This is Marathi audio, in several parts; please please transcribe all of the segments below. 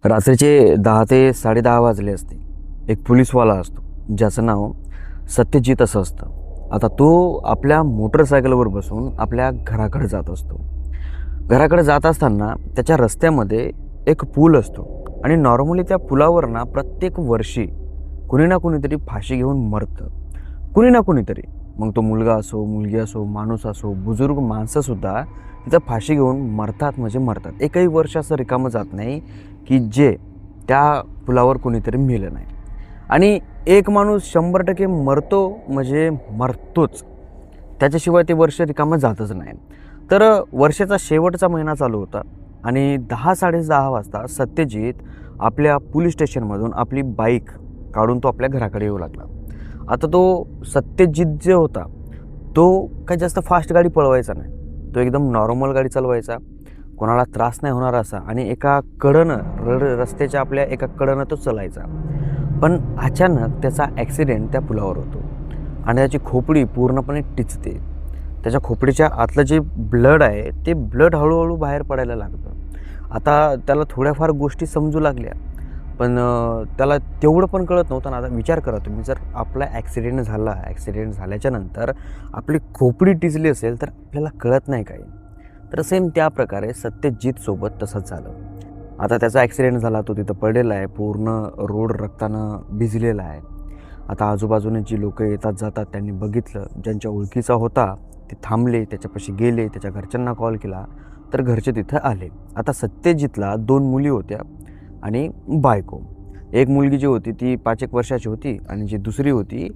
रात्रीचे 10 ते 10:30 वाजले असते. एक पोलीसवाला असतो, ज्याचं नाव सत्यजित असं असतं. आता तो आपल्या मोटरसायकलवर बसून आपल्या घराकडे जात असतो. घराकडे जात असताना त्याच्या रस्त्यामध्ये एक पूल असतो आणि नॉर्मली त्या पुलावर ना प्रत्येक वर्षी कुणी ना कुणीतरी फाशी घेऊन मरतं. कुणी ना कुणीतरी. मग तो मुलगा असो, मुलगी असो, माणूस असो, बुजुर्ग माणसंसुद्धा तिथं फाशी घेऊन मरतात म्हणजे मरतात. एकही वर्ष असं रिकामं जात नाही की जे त्या पुलावर कोणीतरी मेलं नाही. आणि एक माणूस 100% मरतो म्हणजे मरतोच. त्याच्याशिवाय ते वर्ष रिकामं जातच नाही. तर वर्षाचा शेवटचा महिना चालू होता आणि 10-10:30 वाजता सत्यजित आपल्या पोलीस स्टेशनमधून आपली बाईक काढून तो आपल्या घराकडे येऊ लागला. आता तो सत्यजित जे होता तो काही जास्त फास्ट गाडी पळवायचा नाही. तो एकदम नॉर्मल गाडी चालवायचा, कोणाला त्रास नाही होणार असा, आणि एका कडेनं रस्त्याच्या आपल्या एका कडेनं तो चालायचा. पण अचानक त्याचा ॲक्सिडेंट त्या पुलावर होतो आणि त्याची खोपडी पूर्णपणे टिचते. त्याच्या खोपडीच्या आतलं जे ब्लड आहे ते ब्लड हळूहळू बाहेर पडायला लागतं. आता त्याला थोड्याफार गोष्टी समजू लागल्या, पण त्याला तेवढं पण कळत नव्हतं ना. आता विचार करा तुम्ही, जर आपला ॲक्सिडेंट झाल्याच्या नंतर आपली खोपडी टिचली असेल तर आपल्याला कळत नाही काही. तर सेम त्या प्रकारे सत्यजितसोबत तसंच झालं. आता त्याचा ॲक्सिडेंट झाला, तो तिथं पडलेला आहे, पूर्ण रोड रक्तानं भिजलेला आहे. आता आजूबाजूने जी लोकं येतात जातात त्यांनी बघितलं, ज्यांच्या ओळखीचा होता ते थांबले, त्याच्यापाशी गेले, त्याच्या घरच्यांना कॉल केला, तर घरचे तिथं आले. आता सत्यजितला 2 मुली होत्या आणि बायको. एक मुलगी जी होती ती 5-1 वर्षाची होती आणि जी दुसरी होती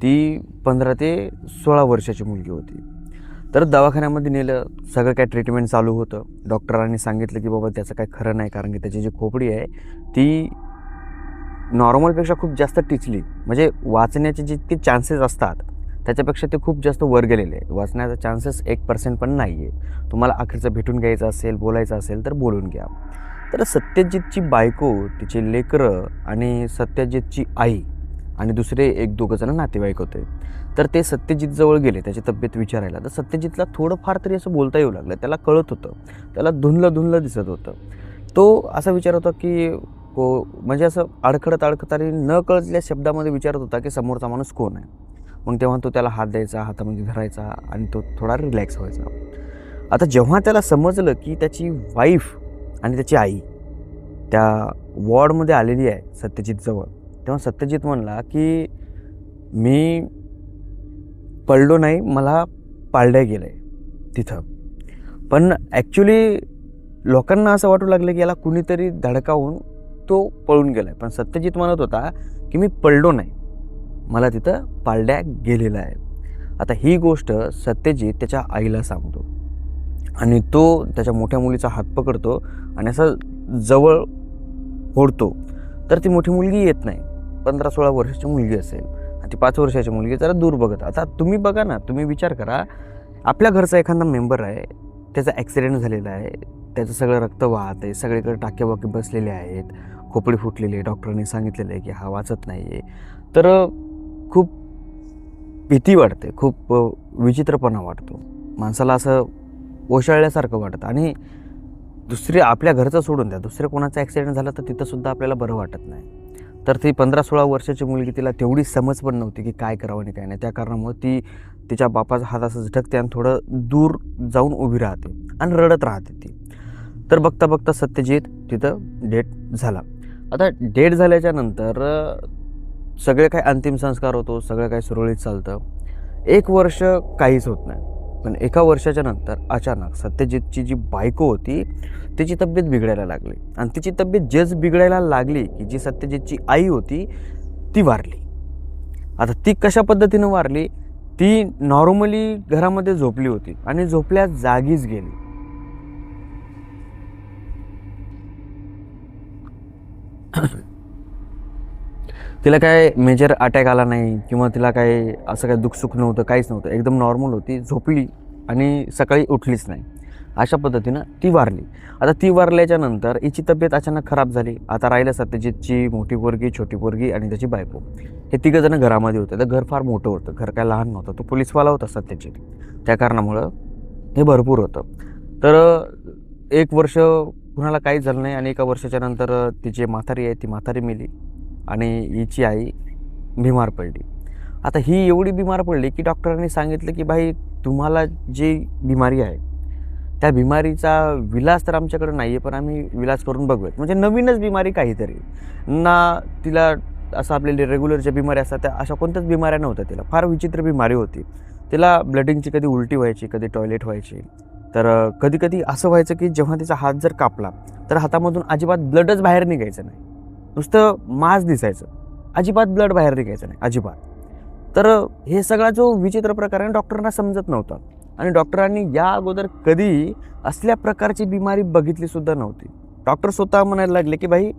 ती 15 ते 16 वर्षाची मुलगी होती. तर दवाखान्यामध्ये नेलं, सगळं काय ट्रीटमेंट चालू होतं. डॉक्टरांनी सांगितलं की बाबा त्याचं काही खरं नाही, कारण की त्याची जी खोपडी आहे ती नॉर्मलपेक्षा खूप जास्त टिचली, म्हणजे वाचण्याचे जितके चान्सेस असतात त्याच्यापेक्षा ते खूप जास्त वर गेलेले आहे. वाचण्याचा चान्सेस 1% पण नाही आहे. तुम्हाला अखेरचं भेटून घ्यायचं असेल, बोलायचं असेल तर बोलून घ्या. तर सत्यजितची बायको, तिचे लेकरं आणि सत्यजितची आई आणि दुसरे 1-2 जण नातेवाईक होते. तर ते सत्यजितजवळ गेले त्याची तब्येत विचारायला. तर सत्यजितला थोडंफार तरी असं बोलता येऊ लागलं. त्याला कळत होतं, त्याला धुंदलं दिसत होतं. तो असा विचारत होता की म्हणजे असं अडखळत आणि न कळतल्या शब्दामध्ये विचारत होता की समोरचा माणूस कोण आहे. मग तेव्हा तो त्याला हात द्यायचा, हातामध्ये धरायचा आणि तो थोडा रिलॅक्स व्हायचा. आता जेव्हा त्याला समजलं की त्याची वाईफ आणि त्याची आई त्या वॉर्डमध्ये आलेली आहे सत्यजितजवळ, तेव्हा सत्यजित म्हणला की मी पडलो नाही, मला पाळल्या गेलं आहे तिथं. पण ॲक्च्युली लोकांना असं वाटू लागलं की याला कुणीतरी धडकावून तो पळून गेला आहे. पण सत्यजित म्हणत होता की मी पडलो नाही, मला तिथं पाळल्या गेलेलं आहे. आता ही गोष्ट सत्यजित त्याच्या आईला सांगतो आणि तो त्याच्या मोठ्या मुलीचा हात पकडतो आणि असं जवळ ओढतो. तर ती मोठी मुलगी येत नाही, 15-16 वर्षाची मुलगी असेल आणि ती 5 वर्षाची मुलगी जरा दूर बघत. आता तुम्ही बघा ना, तुम्ही विचार करा, आपल्या घरचा एखादा मेंबर आहे, त्याचा ॲक्सिडेंट झालेला आहे, त्याचं सगळं रक्त वाहत आहे, सगळीकडे टाकेबाके बसलेले आहेत, खोपडी फुटलेली आहे, डॉक्टरांनी सांगितलेलं आहे की हा वाचत नाही आहे. तर खूप भीती वाटते, खूप विचित्रपणा वाटतो, माणसाला असं ओशाळल्यासारखं वाटतं. आणि दुसरे आपल्या घरचं सोडून द्या, दुसऱ्या कोणाचा ॲक्सिडेंट झाला तर तिथंसुद्धा आपल्याला बरं वाटत नाही. तर ती 15-16 वर्षाची मुलगी, तिला तेवढी समज पण नव्हती की काय करावं आणि काय नाही. त्या कारणामुळे ती तिच्या बापाचा हात असं झटकते आणि थोडं दूर जाऊन उभी राहते आणि रडत राहते ती. तर बघता बघता सत्यजित तिथं डेथ झाला. आता डेथ झाल्याच्या नंतर सगळे काही अंतिम संस्कार होतो, सगळं काही सुरळीत चालतं. 1 वर्ष काहीच होत नाही. पण 1 वर्षाच्या नंतर अचानक सत्यजितची जी बायको होती तिची तब्येत बिघडायला लागली आणि तिची तब्येत जस्ट बिघडायला लागली की जी सत्यजितची आई होती ती वारली. आता ती कशा पद्धतीनं वारली, ती नॉर्मली घरामध्ये झोपली होती आणि झोपल्या जागीच गेली. तिला काय मेजर अटॅक आला नाही किंवा तिला काय असं काही दुःखसुख नव्हतं, काहीच नव्हतं, एकदम नॉर्मल होती, झोपली आणि सकाळी उठलीच नाही. अशा पद्धतीनं ती वारली. आता ती वारल्याच्या नंतर हिची तब्येत अचानक खराब झाली. आता राहिलं सत्यजितची मोठी पोरगी, छोटी पोरगी आणि त्याची बायको, हे 3 जण घरामध्ये होते. तर घर फार मोठं होतं, घर काय लहान नव्हतं. तो पोलीसवाला होता सत्यजित, त्या कारणामुळं हे भरपूर होतं. तर 1 वर्ष कुणाला काही झालं नाही आणि 1 वर्षाच्या नंतर तिची म्हातारी आहे ती म्हातारी मेली आणि हिची आई बिमार पडली. आता ही एवढी बिमार पडली की डॉक्टरांनी सांगितलं की भाई तुम्हाला जी बिमारी आहे त्या बिमारीचा विलाज तर आमच्याकडे नाही आहे, पण आम्ही विलाज करून बघूयात. म्हणजे नवीनच बिमारी काहीतरी ना, तिला असं आपले रेग्युलर ज्या बिमाऱ्या असतात त्या अशा कोणत्याच बिमाऱ्या नव्हत्या. तिला फार विचित्र बिमारी होती. तिला ब्लडिंगची कधी उलटी व्हायची, कधी टॉयलेट व्हायची. तर कधी कधी असं व्हायचं की जेव्हा तिचा हात जर कापला तर हातामधून अजिबात ब्लडच बाहेर निघायचं नाही, नुसतं मांस दिसायचं, अजिबात ब्लड बाहेर निघायचं नाही अजिबात. तर हे सगळा जो विचित्र प्रकार आहे डॉक्टरांना समजत नव्हता आणि डॉक्टरांनी या अगोदर कधी असल्या प्रकारची बिमारी बघितलीसुद्धा नव्हती. डॉक्टर स्वतः म्हणायला लागले की भाई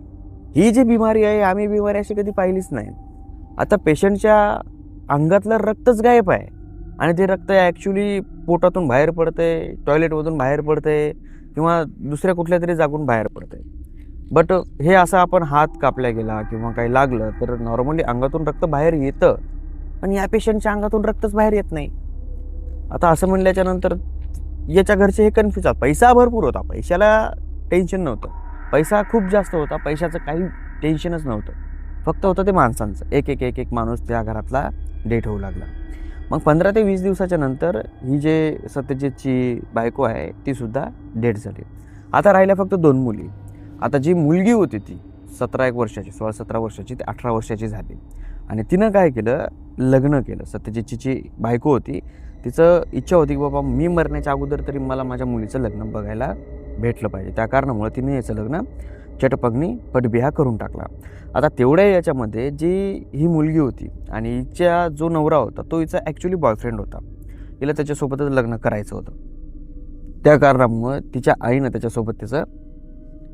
ही जी बिमारी आहे आम्ही बिमारी अशी कधी पाहिलीच नाही. आता पेशंटच्या अंगातलं रक्तच गायब आहे आणि ते रक्त ॲक्च्युली पोटातून बाहेर पडतंय, टॉयलेटमधून बाहेर पडतंय किंवा दुसऱ्या कुठल्या तरी जागून बाहेर पडतंय. बट हे असं आपण हात कापला गेला किंवा काही लागलं तर नॉर्मली अंगातून रक्त बाहेर येतं, पण या पेशंटच्या अंगातून रक्तच बाहेर येत नाही. आता असं म्हणल्याच्या नंतर याच्या घरचे हे कन्फ्यूज आहेत. पैसा भरपूर होता, पैशाला टेन्शन नव्हतं, पैसा खूप जास्त होता, पैशाचं काही टेन्शनच नव्हतं, फक्त होतं ते माणसांचं. एक एक एक एक माणूस त्या घरातला डेट होऊ लागला. मग 15 ते 20 दिवसाच्या नंतर ही जे सत्यजितची बायको आहे तीसुद्धा डेट झाली. आता राहिल्या फक्त 2 मुली. आता जी मुलगी होती ती 17 वर्षाची, 16-17 वर्षाची, ती 18 वर्षाची झाली आणि तिनं काय केलं, लग्न केलं. सत्यजितची जी बायको होती तिचं इच्छा होती की बाबा मी मरण्याच्या अगोदर तरी मला माझ्या मुलीचं लग्न बघायला भेटलं पाहिजे. त्या कारणामुळे तिने याचं लग्न चटपगनी पटबिहा करून टाकला. आता तेवढ्या याच्यामध्ये जी ही मुलगी होती आणि हिचा जो नवरा होता तो हिचा ॲक्च्युली बॉयफ्रेंड होता. हिला त्याच्यासोबतच लग्न करायचं होतं. त्या कारणामुळं तिच्या आईनं त्याच्यासोबत त्याचं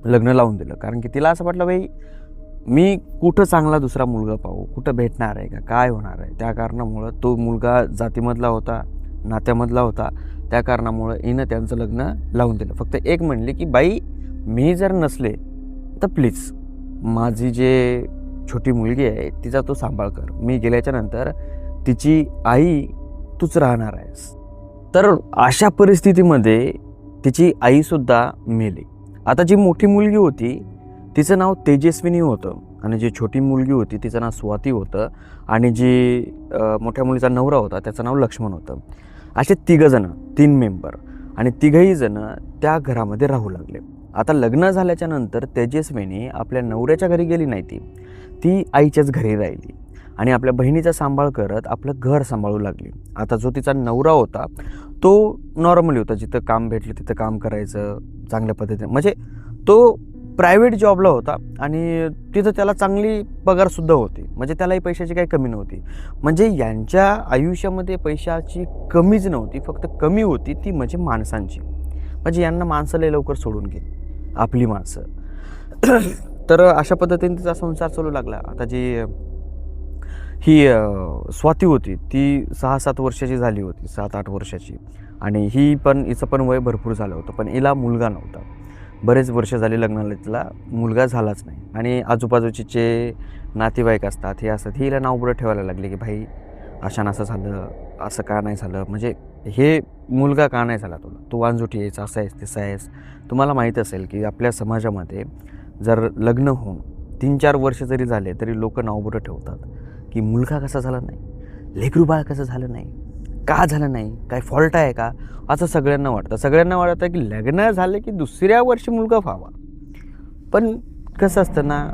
लग्न लावून दिलं. कारण की तिला असं वाटलं बाई मी कुठं चांगला दुसरा मुलगा पाहू, कुठं भेटणार आहे का, काय होणार आहे. त्या कारणामुळं तो मुलगा जातीमधला होता, नात्यामधला होता. त्या कारणामुळं हिनं त्यांचं लग्न लावून दिलं. फक्त एक म्हणली की बाई मी जर नसले तर प्लीज माझी जे छोटी मुलगी आहे तिचा तो सांभाळ कर, मी गेल्याच्या नंतर तिची आई तूच राहणार आहेस. तर अशा परिस्थितीमध्ये तिची आईसुद्धा मेली. आता जी मोठी मुलगी होती तिचं नाव तेजस्विनी होतं आणि जी छोटी मुलगी होती तिचं नाव स्वाती होतं आणि जी मोठ्या मुलीचा नवरा होता त्याचं नाव लक्ष्मण होतं. असे 3 जण, 3 मेंबर आणि 3ही जण त्या घरामध्ये राहू लागले. आता लग्न झाल्याच्या नंतर तेजस्विनी आपल्या नवऱ्याच्या घरी गेली नाही, ती आईच्याच घरी राहिली आणि आपल्या बहिणीचा सांभाळ करत आपलं घर सांभाळू लागली. आता जो तिचा नवरा होता तो नॉर्मली होता, जिथं काम भेटलं तिथं काम करायचं चांगल्या पद्धतीने, म्हणजे तो प्रायव्हेट जॉबला होता आणि तिथं त्याला चांगली पगारसुद्धा होती, म्हणजे त्यालाही पैशाची काही कमी नव्हती. म्हणजे यांच्या आयुष्यामध्ये पैशाची कमीच नव्हती, फक्त कमी होती ती म्हणजे माणसांची. म्हणजे यांना माणसं लय लवकर सोडून गेली, आपली माणसं. तर अशा पद्धतीने तिचा संसार चालू लागला. आता जी ही स्वाती होती ती 6-7 वर्षाची झाली होती, 7-8 वर्षाची आणि हिचं पण वय भरपूर झालं होतं, पण हिला मुलगा नव्हता. बरेच वर्ष झाली लग्नाला, तिला मुलगा झालाच नाही आणि आजूबाजूचे जे नातेवाईक असतात हे असतात हिला नाव पुढं ठेवायला लागले की भाई अशानं असं झालं, असं का नाही झालं, म्हणजे हे मुलगा का नाही झाला तुला, तू वांजुटी आहेस, असं आहेस तसं आहेस. तुम्हाला माहीत असेल की आपल्या समाजामध्ये जर लग्न होऊन 3-4 वर्ष जरी झाले तरी लोक नाव पुढं ठेवतात की मुलगा कसा झाला नाही, लेकरू बाळ कसं झालं नाही, का झालं नाही, काय फॉल्ट आहे का, असं सगळ्यांना वाटतं. सगळ्यांना वाटतं की लग्न झालं की दुसऱ्या वर्षी मुलगा व्हावा. पण कसं असतं ना,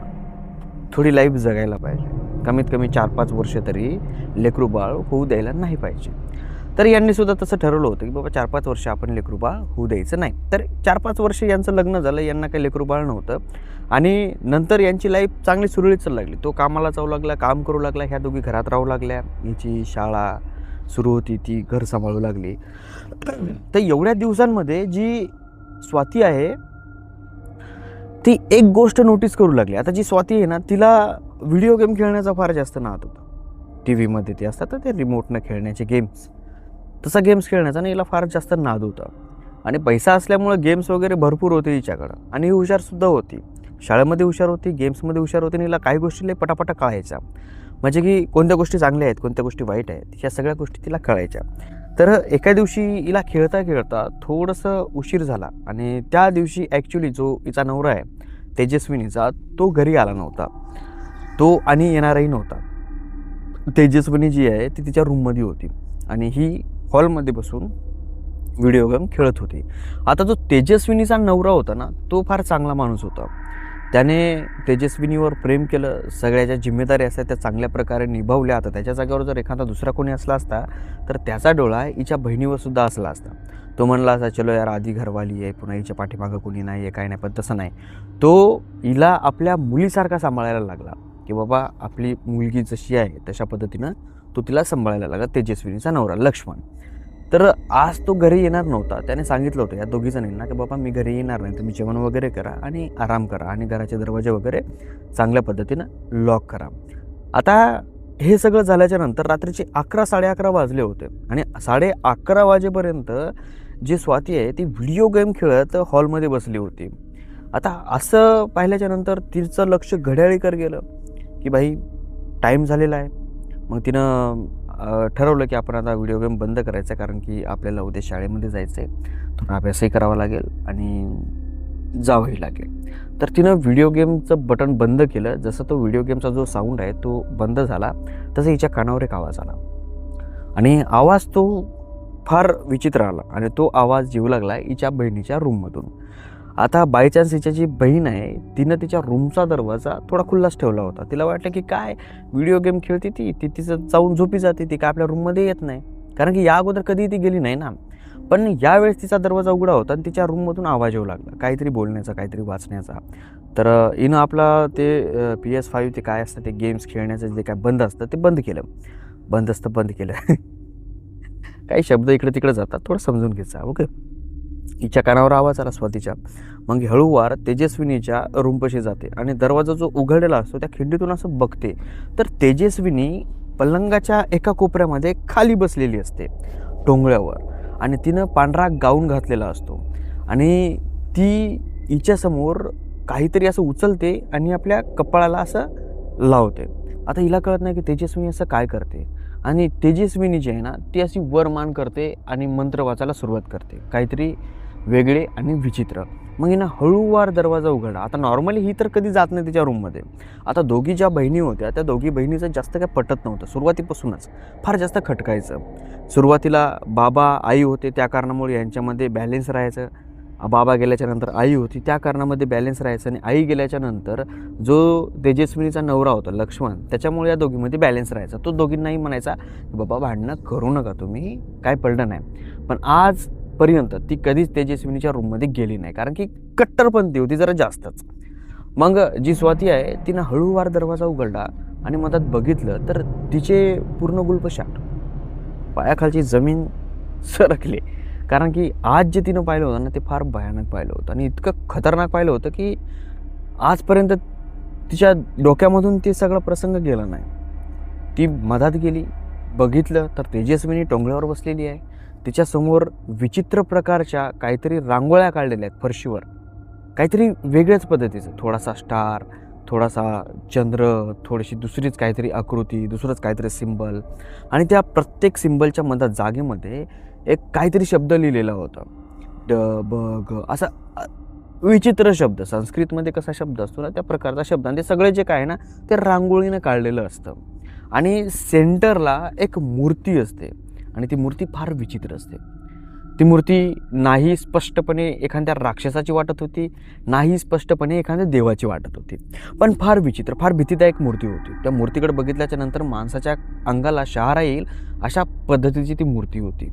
थोडी लाईफ जगायला पाहिजे, कमीत कमी 4-5 वर्ष तरी लेकरू बाळ होऊ द्यायला नाही पाहिजे. तर यांनीसुद्धा तसं ठरवलं होतं की बाबा 4-5 वर्ष आपण लेकरू बाळ होऊ द्यायचं नाही. तर 4-5 वर्ष यांचं लग्न झालं, यांना काही लेकरू बाळ नव्हतं आणि नंतर यांची लाईफ चांगली सुरळीत चालू लागली. तो कामाला जाऊ लागला, काम करू लागला, ह्या दोघी घरात राहू लागल्या, हिची शाळा सुरू होती, ती घर सांभाळू लागली. तर एवढ्या दिवसांमध्ये जी स्वाती आहे ती एक गोष्ट नोटीस करू लागली. आता जी स्वाती आहे ना तिला व्हिडिओ गेम खेळण्याचा फार जास्त नाद होता. टी व्हीमध्ये ते असतात ते रिमोटनं खेळण्याचे गेम्स, तसा गेम्स खेळण्याचा आणि हिला फार जास्त नाद होता आणि पैसा असल्यामुळे गेम्स वगैरे भरपूर होते हिच्याकडं आणि ही हुशारसुद्धा होती. शाळेमध्ये हुशार होती, गेम्समध्ये हुशार होती आणि हिला काही गोष्टी लई पटापटा कळायच्या. म्हणजे की कोणत्या गोष्टी चांगल्या आहेत, कोणत्या गोष्टी वाईट आहेत, ह्या सगळ्या गोष्टी तिला कळायच्या. तर एका दिवशी हिला खेळता खेळता थोडंसं उशीर झाला आणि त्या दिवशी ॲक्च्युली जो हिचा नवरा आहे तेजस्विनीचा, तो घरी आला नव्हता. तो आणि येणारही नव्हता. तेजस्विनी जी आहे ती तिच्या रूममध्ये होती आणि ही हॉलमध्ये बसून व्हिडिओ गेम खेळत होती. आता जो तेजस्विनीचा नवरा होता ना, तो फार चांगला माणूस होता. त्याने तेजस्विनीवर प्रेम केलं, सगळ्या ज्या जिम्मेदारी असतात त्या चांगल्या प्रकारे निभावल्या. आता त्याच्या जागेवर जर एखादा दुसरा कोणी असला असता तर त्याचा डोळा हिच्या बहिणीवर सुद्धा असला असता. तो म्हणला असा, चलो यार आधी घरवाली आहे, पुन्हा हिच्या पाठीमागं कोणी नाही आहे, काय नाही. पण तसं नाही, तो हिला आपल्या मुलीसारखा सांभाळायला लागला, की बाबा आपली मुलगी जशी आहे तशा पद्धतीनं तो तिला सांभाळायला लागला, तेजस्विनीचा नवरा लक्ष्मण. तर आज तो घरी येणार नव्हता. त्याने सांगितलं होतं या दोघी जणींना की बाबा मी घरी येणार नाही, तुम्ही जेवण वगैरे करा आणि आराम करा आणि घराचे दरवाजे वगैरे चांगल्या पद्धतीनं लॉक करा. आता हे सगळं झाल्याच्या नंतर रात्रीचे 11-11:30 वाजले होते आणि 11:30 वाजेपर्यंत जी स्वाती आहे ती व्हिडिओ गेम खेळत हॉलमध्ये बसली होती. आता असं पाहिल्याच्या नंतर तिचं लक्ष घड्याळीकडे गेलं की भाई टाईम झालेला आहे. मग तिनं ठरवलं की आपण आता व्हिडिओ गेम बंद करायचा, कारण की आपल्याला उद्या शाळेमध्ये जायचं आहे, थोडा अभ्यासही करावा लागेल आणि जावंही लागेल. तर तिनं व्हिडिओ गेमचं बटन बंद केलं. जसं तो व्हिडिओ गेमचा जो साऊंड आहे तो बंद झाला तसं हिच्या कानावर एक आवाज आला आणि आवाज तो फार विचित्र आला आणि तो आवाज येऊ लागला हिच्या बहिणीच्या रूममधून. आता बाय चान्स हिच्या जी बहीण आहे तिनं तिच्या रूमचा दरवाजा थोडा खुल्लाच ठेवला होता. तिला वाटलं की काय व्हिडिओ गेम खेळते ती तिचं जाऊन झोपी जाते, ती काय आपल्या रूममध्ये येत नाही, कारण की या अगोदर कधी ती गेली नाही ना. पण यावेळेस तिचा दरवाजा उघडा होता आणि तिच्या रूममधून आवाज येऊ लागला, काहीतरी बोलण्याचा, काहीतरी वाचण्याचा. तर हिनं आपला ते PS5 ते काय असतं ते गेम्स खेळण्याचं जे काय बंद असतं ते बंद केलं. बंद केलं काही शब्द इकडे तिकडे जातात, थोडं समजून घ्यायचा. ओके. हिच्या कानावर आवाज आला स्वातीच्या. मग हळूवार तेजस्विनीच्या रूमपाशी जाते आणि दरवाजा जो उघडलेला असतो त्या खिडकीतून असं बघते तर तेजस्विनी पलंगाच्या एका कोपऱ्यामध्ये खाली बसलेली असते टोंगळ्यावर आणि तिनं पांढरा गाऊन घातलेला असतो आणि ती हिच्यासमोर काहीतरी असं उचलते आणि आपल्या कपाळाला असं लावते. आता हिला कळत नाही की तेजस्विनी असं काय करते आणि तेजस्विनी जी आहे ना ती अशी वर मान करते आणि मंत्र वाचायला सुरुवात करते, काहीतरी वेगळे आणि विचित्र. मग हिनं हळूवार दरवाजा उघडला. आता नॉर्मली ही तर कधी जात नाही तिच्या रूममध्ये. आता दोघी ज्या बहिणी होत्या त्या दोघी बहिणीचं जास्त काय पटत नव्हतं, सुरुवातीपासूनच फार जास्त खटकायचं. सुरुवातीला बाबा आई होते त्या कारणामुळे यांच्यामध्ये बॅलेन्स राहायचं. बाबा गेल्याच्यानंतर आई होती त्या कारणामध्ये बॅलेन्स राहायचं आणि आई गेल्याच्यानंतर जो तेजस्विनीचा नवरा होता लक्ष्मण, त्याच्यामुळे या दोघीमध्ये बॅलेन्स राहायचा. तो दोघींनाही म्हणायचा बाबा भांडणं करू नका तुम्ही, काय पडलं नाही. पण आजपर्यंत ती कधीच तेजस्विनीच्या रूममध्ये गेली नाही, कारण की कट्टरपंथी होती जरा जास्तच. मग जी स्वाती आहे तिनं हळूवार दरवाजा उघडला आणि मधात बघितलं तर तिचे पूर्ण गुलपशाट, पायाखालची जमीन सरकली. कारण की आज जे तिनं पाहिलं होतं ना ते फार भयानक पाहिलं होतं आणि इतकं खतरनाक पाहिलं होतं की आजपर्यंत तिच्या डोक्यामधून ते सगळा प्रसंग गेला नाही. ती मधात गेली, बघितलं तर तेजस्विनी टोंगळ्यावर बसलेली आहे. तिच्यासमोर विचित्र प्रकारच्या काहीतरी रांगोळ्या काढलेल्या आहेत फरशीवर, काहीतरी वेगळ्याच पद्धतीचं, थोडासा स्टार, थोडासा चंद्र, थोडीशी दुसरीच काहीतरी आकृती, दुसरंच काहीतरी सिंबल आणि त्या प्रत्येक सिंबलच्या मधात जागेमध्ये एक काहीतरी शब्द लिहिलेला होता, ड ब ग असा विचित्र शब्द. संस्कृतमध्ये कसा शब्द असतो ना त्या प्रकारचा शब्द आणि ते सगळे जे काय आहे ना ते रांगोळीनं काढलेलं असतं आणि सेंटरला एक मूर्ती असते आणि ती मूर्ती फार विचित्र असते. ती मूर्ती नाही स्पष्टपणे एखाद्या राक्षसाची वाटत होती, नाही स्पष्टपणे एखाद्या देवाची वाटत होती, पण फार विचित्र, फार भीतीदायक मूर्ती होती. त्या मूर्तीकडे बघितल्याच्या नंतर माणसाच्या अंगाला शहारा येईल अशा पद्धतीची ती मूर्ती होती.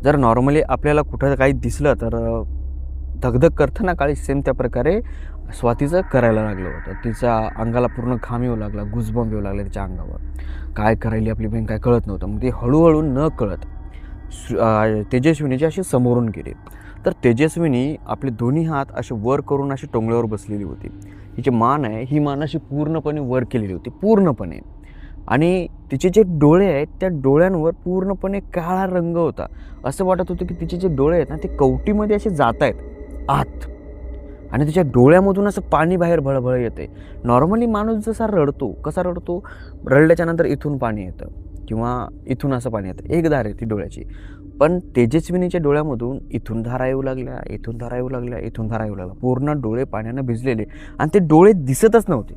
जर नॉर्मली आपल्याला कुठं काही दिसलं तर धगधग करतं ना काळी, सेम त्या प्रकारे स्वातीचं करायला लागलं होतं. तिच्या अंगाला पूर्ण घाम येऊ लागला, गुजबंब येऊ लागला तिच्या अंगावर. काय करायली आपली बहीण काय कळत नव्हतं. मग ती हळूहळू न कळत तेजस्विनीची अशी समोरून गेली. तर तेजस्विनी आपले दोन्ही हात असे वर करून अशी टोंगळ्यावर बसलेली होती. हिची मान आहे, ही मान अशी पूर्णपणे वर केलेली होती, पूर्णपणे. आणि तिचे जे डोळे आहेत त्या डोळ्यांवर पूर्णपणे काळा रंग होता. असं वाटत होतं की तिचे जे डोळे आहेत ना ते कवटीमध्ये असे जात आहेत आत आणि तिच्या डोळ्यामधून असं पाणी बाहेर भळभळ येते. नॉर्मली माणूस जसा रडतो, कसा रडतो, रडल्याच्या नंतर इथून पाणी येतं किंवा इथून असं पाणी येतं, एक धार आहे ती डोळ्याची. पण तेजस्विनीच्या डोळ्यामधून इथून धारा येऊ लागल्या, इथून धारा येऊ लागल्या, इथून धारा येऊ लागल्या. पूर्ण डोळे पाण्यानं भिजलेले आणि ते डोळे दिसतच नव्हते.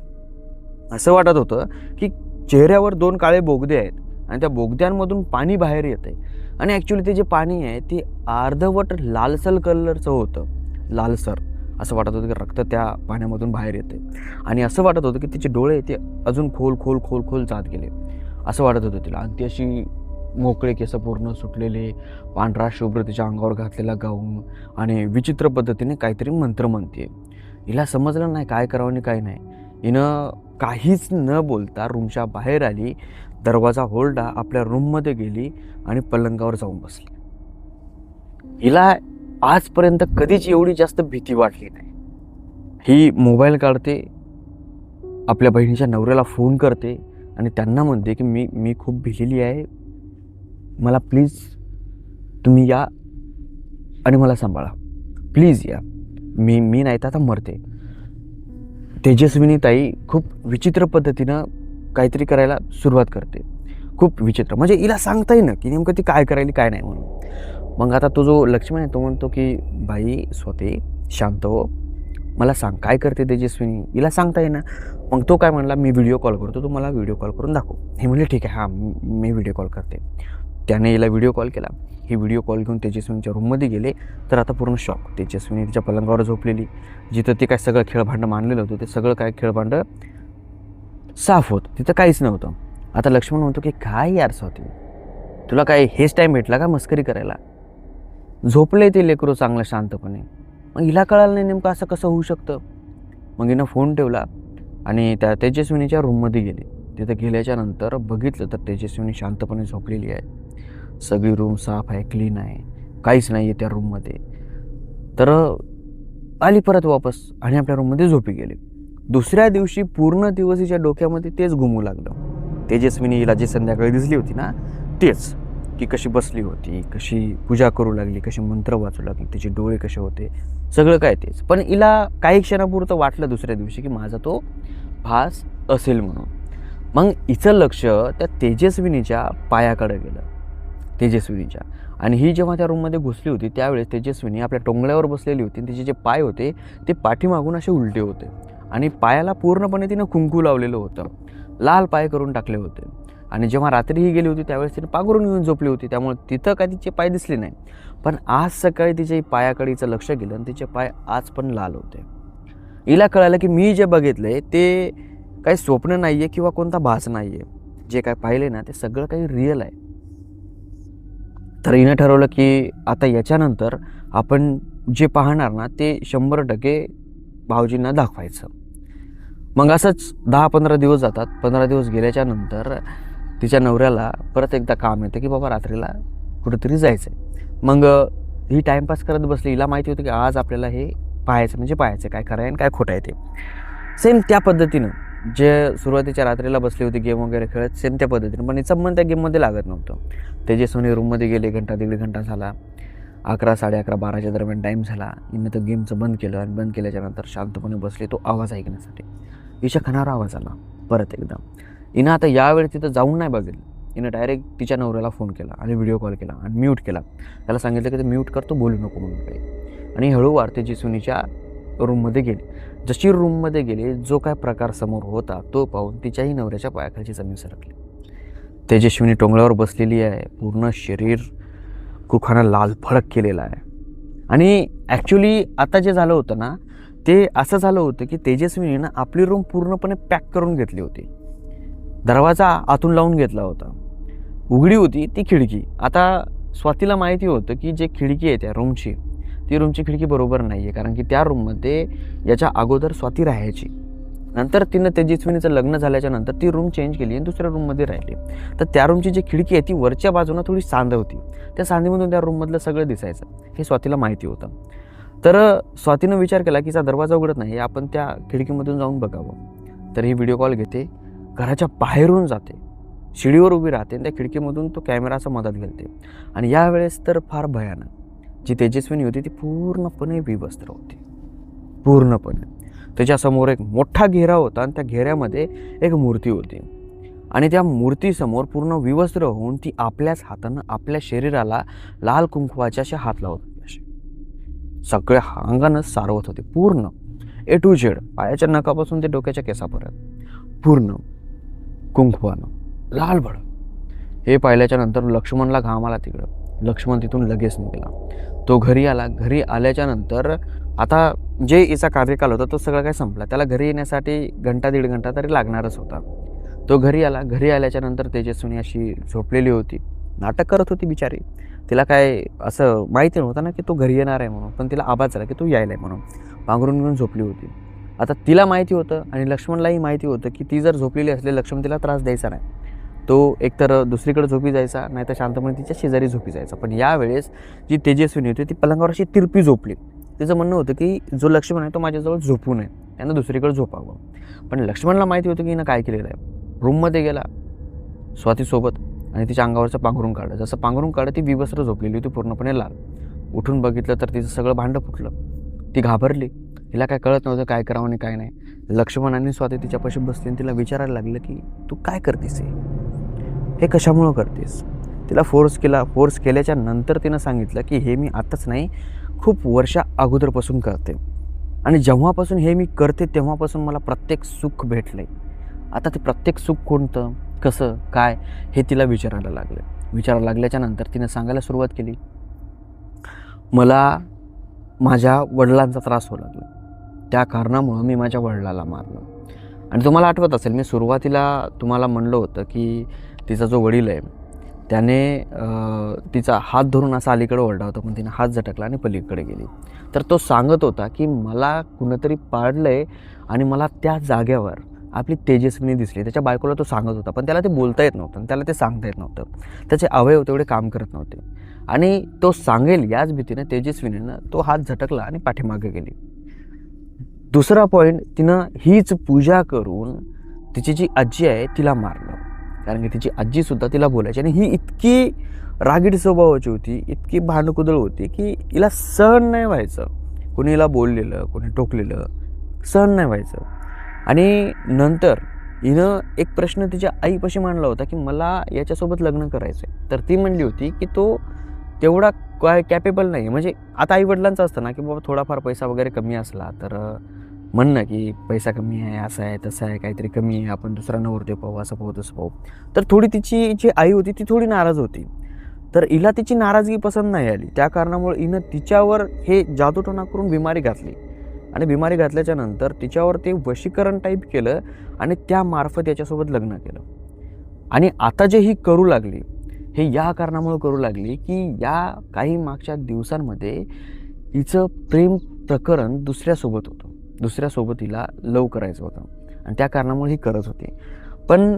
असं वाटत होतं की चेहऱ्यावर 2 काळे बोगदे आहेत आणि त्या बोगद्यांमधून पाणी बाहेर येत आहे. आणि ॲक्च्युली ते जे पाणी आहे ते अर्धवट लालसर कलरचं होतं, लालसर. असं वाटत होतं की रक्त त्या पाण्यामधून बाहेर येते आणि असं वाटत होतं की तिचे डोळे ते अजून खोल खोल खोल खोल जात गेले असं वाटत होतं तिला. आणि ती अशी मोकळे केस पूर्ण सुटलेले, पांढरा शुभ्र तिच्या अंगावर घातलेला गाऊन आणि विचित्र पद्धतीने काहीतरी मंत्र म्हणते. हिला समजलं नाही काय करावं आणि काय नाही. हिनं काहीच न बोलता रूमच्या बाहेर आली, दरवाजा होल्डा आपल्या रूममध्ये गेली आणि पलंगावर जाऊन बसली. हिला आजपर्यंत कधीच एवढी जास्त भीती वाटली नाही. ही मोबाईल काढते, आपल्या बहिणीच्या नवऱ्याला फोन करते आणि त्यांना म्हणते की मी खूप भिलेली आहे, मला प्लीज तुम्ही या आणि मला सांभाळा, प्लीज या, मी नाही तर आता मरते. तेजस्विनी ताई खूप विचित्र पद्धतीनं काहीतरी करायला सुरुवात करते, खूप विचित्र. म्हणजे हिला सांगता येईना की नेमकं ती काय करायली काय नाही म्हणून. मग आता तो जो लक्ष्मण आहे तो म्हणतो की बाई स्वते शांत हो, मला सांग काय करते तेजस्विनी. हिला सांगता येईना. मग तो काय म्हणला, मी व्हिडिओ कॉल करतो, तू मला व्हिडिओ कॉल करून दाखव. हे म्हणले ठीक आहे, हां मी व्हिडिओ कॉल करते. त्याने हिला व्हिडिओ कॉल केला. ही व्हिडिओ कॉल घेऊन तेजस्विनीच्या रूममध्ये गेले तर आता पूर्ण शॉक. तेजस्विनी तिच्या पलंगावर झोपलेली, जिथं ते काय सगळं खेळभांडं मांडलेलं होतं ते सगळं काय खेळभांडं साफ होतं, तिथं काहीच नव्हतं. आता लक्ष्मण म्हणतो की काय यार स्वाती, तुला काय हेच टाईम भेटला का मस्करी करायला. झोपले ते लेकरू चांगलं शांतपणे. मग हिला कळालं नाही नेमकं असं कसं होऊ शकतं. मग हिनं फोन ठेवला आणि त्या तेजस्विनीच्या रूममध्ये गेले. तिथं गेल्याच्या नंतर बघितलं तर तेजस्विनी शांतपणे झोपलेली आहे. सगळी रूम साफ आहे, क्लीन आहे, काहीच नाही आहे त्या रूममध्ये. तर आली परत वापस आणि आपल्या रूममध्ये झोपी गेली. दुसऱ्या दिवशी पूर्ण दिवस हिच्या डोक्यामध्ये तेच घुमू लागलं. तेजस्विनी हिला जी संध्याकाळी दिसली होती ना तेच, की कशी बसली होती, कशी पूजा करू लागली, कशी मंत्र वाचू लागली, तिचे डोळे कसे होते, सगळं काय तेच. पण हिला काही क्षणापुरतं वाटलं दुसऱ्या दिवशी की माझा तो भास असेल म्हणून. मग हिचं लक्ष त्या तेजस्विनीच्या पायाकडे गेलं, तेजस्विनीच्या. आणि ही जेव्हा त्या रूममध्ये घुसली होती त्यावेळेस तेजस्विनी आपल्या टोंगळ्यावर बसलेली होती. तिचे जे पाय होते ते पाठीमागून असे उलटे होते आणि पायाला पूर्णपणे तिनं कुंकू लावलेलं होतं, लाल पाय करून टाकले होते. आणि जेव्हा रात्री ही गेली होती त्यावेळेस तिने पांघरून घेऊन झोपली होती, त्यामुळे तिथं काय तिचे पाय दिसले नाही. पण आज सकाळी तिच्या पायाकडीचं लक्ष गेलं आणि तिचे पाय आज पण लाल होते. हिला कळालं की मी जे बघितलंय ते काही स्वप्न नाही आहे किंवा कोणता भास नाही आहे, जे काय पाहिले ना ते सगळं काही रिअल आहे. तर हिनं ठरवलं की आता याच्यानंतर आपण जे पाहणार ना ते 100% भाऊजींना दाखवायचं. मग असंच 10-15 दिवस जातात. 15 दिवस गेल्याच्या नंतर तिच्या नवऱ्याला परत एकदा काम येतं की बाबा रात्रीला कुठेतरी जायचं आहे. मग ही टाईमपास करत बसली. हिला माहिती होतं की आज आपल्याला हे पाहायचं म्हणजे पाहायचं, काय खरं आहे आणि काय खोटं आहे ते. सेम त्या पद्धतीनं जे सुरुवातीच्या रात्रीला बसली होती गेम वगैरे खेळत, सेम त्या पद्धतीने. पण हिचं मन त्या गेममध्ये लागत नव्हतं. तेजस्विनी रूममध्ये गेले, घंटा दीड घंटा झाला, 11, 11:30, 12च्या दरम्यान टाईम झाला. हिनं तर गेमचं बंद केलं आणि बंद केल्याच्या नंतर शांतपणे बसले तो आवाज ऐकण्यासाठी. हिच्या कानावर आवाज आला परत एकदा. हिनं आता यावेळी तिथं जाऊन नाही बघितलं. हिनं डायरेक्ट तिच्या नवऱ्याला फोन केला आणि व्हिडिओ कॉल केला आणि म्यूट केला. त्याला सांगितलं की ते म्यूट करतो, बोलू नको म्हणून काही. आणि हळूवार तेजस्विनीच्या रूममध्ये गेली. जशी रूममध्ये गेली, जो काय प्रकार समोर होता तो पाहून तिच्याही नवऱ्याच्या पायाखालची जमीन सरकली. तेजस्विनी टोंगळ्यावर बसलेली आहे, पूर्ण शरीर कुखानं लाल फडक केलेला आहे. आणि ॲक्च्युली आता जे झालं होतं ना ते असं झालं होतं की तेजस्विनीनं आपली रूम पूर्णपणे पॅक करून घेतली होती. दरवाजा आतून लावून घेतला होता, उघडी होती ती खिडकी. आता स्वातीला माहिती होतं की जे खिडकी आहे त्या रूमची, ती रूमची खिडकी बरोबर नाही आहे, कारण की त्या रूममध्ये याच्या अगोदर स्वाती राहायची. नंतर तिनं तेजस्विनीचं लग्न झाल्याच्या नंतर ती रूम चेंज केली आणि दुसऱ्या रूममध्ये राहिली. तर त्या रूमची जी खिडकी आहे ती वरच्या बाजूनं थोडी सांद होती, त्या सांदीमधून त्या रूममधलं सगळं दिसायचं. हे स्वातीला माहिती होतं. तर स्वातीनं विचार केला की तिचा दरवाजा उघडत नाही, आपण त्या खिडकीमधून जाऊन बघावं. तर ही व्हिडिओ कॉल घेते, घराच्या बाहेरून जाते, शिडीवर उभी राहते आणि त्या खिडकीमधून तो कॅमेराचा मदत घालते. आणि यावेळेस तर फार भयानक, जी तेजस्विनी होती ती पूर्णपणे विवस्त्र होती, पूर्णपणे. त्याच्यासमोर एक मोठा घेरा होता आणि त्या घेऱ्यामध्ये एक मूर्ती होती. आणि त्या मूर्तीसमोर पूर्ण विवस्त्र होऊन ती आपल्याच हातानं आपल्या शरीराला लाल कुंकवाचे असे हात लावत होती. असे सगळ्या अंगानं सारवत होते पूर्ण A to Z, पायाच्या नखापासून ते डोक्याच्या केसापर्यंत पूर्ण कुंकवानं लालभड. हे पाहिल्याच्या नंतर लक्ष्मणला घाम आला तिकडं. लक्ष्मण तिथून लगेच निघाला. तो घरी आला. घरी आल्याच्या नंतर आता जे हिचा कार्यकाल होता तो सगळं काय संपला. त्याला घरी येण्यासाठी घंटा दीड घंटा तरी लागणारच होता. तो घरी आला. घरी आल्याच्या नंतर तेजस्विनी अशी झोपलेली होती, नाटक करत होती बिचारी. तिला काय असं माहिती नव्हतं ना की तो घरी येणार आहे म्हणून, पण तिला आवाज आला की तो यायला आहे म्हणून. पांघरून घेऊन झोपली होती. आता तिला माहिती होतं आणि लक्ष्मणलाही माहिती होतं की ती जर झोपलेली असली लक्ष्मण तिला त्रास द्यायचा नाही. तो एकतर दुसरीकडे झोपी जायचा, नाही तर शांतपणे तिच्या शेजारी झोपी जायचा. पण यावेळेस जी तेजस्विनी होती ती पलंगावर अशी तिरपी झोपली. तिचं म्हणणं होतं की जो लक्ष्मण आहे तो माझ्याजवळ झोपू नये, त्यानं दुसरीकडे झोपावं. पण लक्ष्मणला माहिती होतं की हिनं काय केलेलं आहे. रूममध्ये गेला स्वातीसोबत आणि तिच्या अंगावरचं पांघरून काढलं. जसं पांघरून काढलं ती विवस्त्र झोपलेली होती पूर्णपणे लाल. उठून बघितलं तर तिचं सगळं भांडं फुटलं. ती घाबरली. तिला काय कळत नव्हतं काय करावं आणि काय नाही. लक्ष्मण आणि स्वाती तिच्यापाशी बसली आणि तिला विचारायला लागलं की तू काय करतेस, हे कशामुळं करतेस. तिला फोर्स केल्याच्या नंतर तिनं सांगितलं की हे मी आताच नाही, खूप वर्षा अगोदरपासून करते आणि जेव्हापासून हे मी करते तेव्हापासून मला प्रत्येक सुख भेटलंय. आता ते प्रत्येक सुख कोणतं, कसं, काय हे तिला विचारायला लागल्याच्या नंतर तिनं सांगायला सुरुवात केली, मला माझ्या वडिलांचा त्रास होऊ लागला, त्या कारणामुळं मी माझ्या वडिलाला मारलं. आणि तुम्हाला आठवत असेल मी सुरुवातीला तुम्हाला म्हणलं होतं की तिचा जो वडील आहे त्याने तिचा हात धरून असा अलीकडे ओरडा होता, पण तिने हात झटकला आणि पलीकडे गेली. तर तो सांगत होता की मला कुणीतरी पाडलं आहे आणि मला त्या जाग्यावर आपली तेजस्विनी दिसली. त्याच्या बायकोला तो सांगत होता, पण त्याला ते बोलता येत नव्हतं आणि त्याला ते सांगता येत नव्हतं. त्याचे अवयव तेवढे काम करत नव्हते आणि तो सांगेल याच भीतीनं तेजस्विनीनं तो हात झटकला आणि पाठीमागे गेली. दुसरा पॉईंट, तिनं हीच पूजा करून तिची जी आजी आहे तिला मारलं. कारण की तिची आजीसुद्धा तिला बोलायची आणि ही इतकी रागीट स्वभावाची होती, इतकी भांडकुदळ होती की हिला सहन नाही व्हायचं. कोणी हिला बोललेलं, कोणी टोकलेलं सहन नाही व्हायचं. आणि नंतर हिनं एक प्रश्न तिच्या आईपाशी मांडला होता की मला याच्यासोबत लग्न करायचं आहे. तर ती म्हणली होती की तो तेवढा काय कॅपेबल नाही. म्हणजे आता आईवडिलांचं असतं ना की बाबा थोडाफार पैसा वगैरे कमी असला तर म्हणणं की पैसा कमी आहे, असं आहे तसं आहे, काहीतरी कमी आहे, आपण दुसरा नवरदेव पाहू, असं पाहू तसं पाहू. तर थोडी तिची जी आई होती ती थोडी नाराज होती. तर हिला तिची नाराजगी पसंत नाही आली. त्या कारणामुळे हिनं तिच्यावर हे जादूटोणा करून बिमारी घातली आणि बिमारी घातल्याच्या नंतर तिच्यावर ते वशीकरण टाईप केलं आणि त्यामार्फत याच्यासोबत लग्न केलं. आणि आता जे ही करू लागली हे या कारणामुळे करू लागली की या काही मागच्या दिवसांमध्ये हिचं प्रेम प्रकरण दुसऱ्यासोबत होतं. दुसऱ्यासोबत हिला लव करायचं होतं आणि त्या कारणामुळे ही करत होती. पण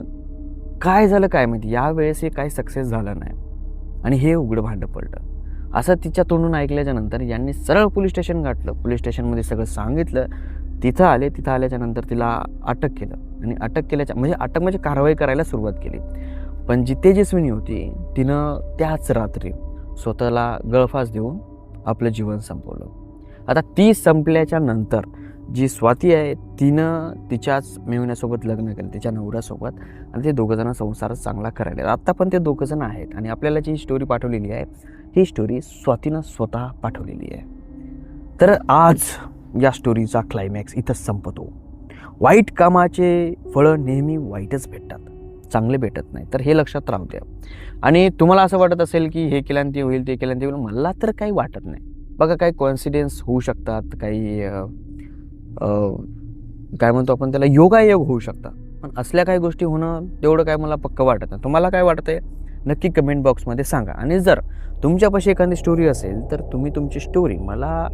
काय झालं काय माहिती, यावेळेस हे काही सक्सेस झालं नाही आणि हे उघडं भांडं पडलं. असं तिच्या तोंडून ऐकल्याच्या नंतर यांनी सरळ पोलीस स्टेशन गाठलं. पोलीस स्टेशनमध्ये सगळं सांगितलं. तिथं आल्याच्या नंतर तिला अटक केलं आणि अटक म्हणजे कारवाई करायला सुरुवात केली. पण जी तेजस्विनी होती तिनं त्याच रात्री स्वतःला गळफास देऊन आपलं जीवन संपवलं. आता ती संपल्याच्या नंतर जी स्वाती आहे तिनं तिच्याच मेहुण्यासोबत लग्न केलं, तिच्या नवऱ्यासोबत, आणि ते दोघंजण संसारच चांगला करायला. आत्ता पण ते दोघंजण आहेत आणि आपल्याला जी स्टोरी पाठवलेली आहे ही स्टोरी स्वातीनं स्वतः पाठवलेली आहे. तर आज या स्टोरीचा क्लायमॅक्स इथंच संपतो. वाईट कामाचे फळं नेहमी वाईटच भेटतात, चांगले भेटत नाही, तर हे लक्षात राहू द्या. आणि तुम्हाला असं वाटत असेल की हे केल्यानं ते होईल, ते केल्यानं ते होईल, मला तर काही वाटत नाही. बघा काही कॉन्सिडेन्स होऊ शकतात, काही काय म्हणतो आपण त्याला योगायोग होऊ शकतात, पण असल्या काही गोष्टी होणं तेवढं काय मला पक्कं वाटत नाही. तुम्हाला काय वाटतंय नक्की कमेंट बॉक्समध्ये सांगा. आणि जर तुमच्यापाशी एखादी स्टोरी असेल तर तुम्ही तुमची स्टोरी मला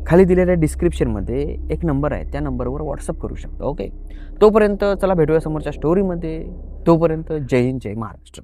खाली दिलेल्या डिस्क्रिप्शनमध्ये एक नंबर आहे त्या नंबरवर व्हॉट्सअप करू शकता. ओके, तोपर्यंत चला भेटूया समोरच्या स्टोरीमध्ये. तोपर्यंत जय हिंद, जय महाराष्ट्र.